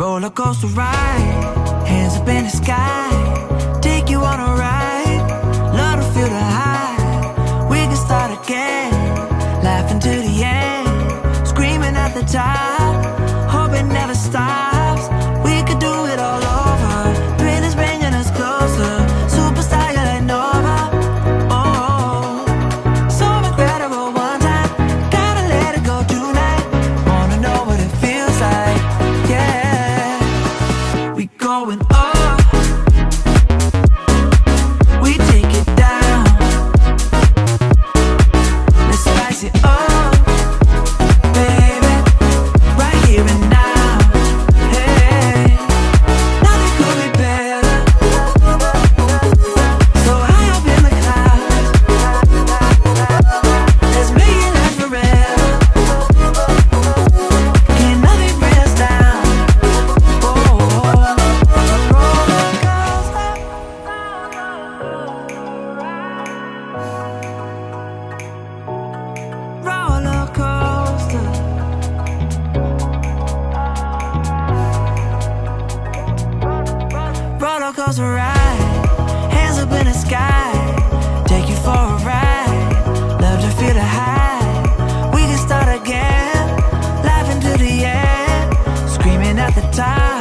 roller coaster ride, hands up in the sky, take you on a ride, love to feel the high. We can start again, laughing to the end, screaming at the top, hope it never stops. We could do it all over, thrill is bringing us closer, superstar you're like Nova. Oh, so incredible one time, gotta let it go tonight, wanna know what it feels like. Yeah, we going up, we take it down, let's spice it up, baby, right here and now. Hey, nothing could be better, so high up in the clouds, let's make it last forever. Can nothing bring us down? Oh, roller coaster, roller coaster, roller coaster ride, hands up in the sky, take you for a ride, love to feel the high. We can start again, laughing to the end, screaming at the top.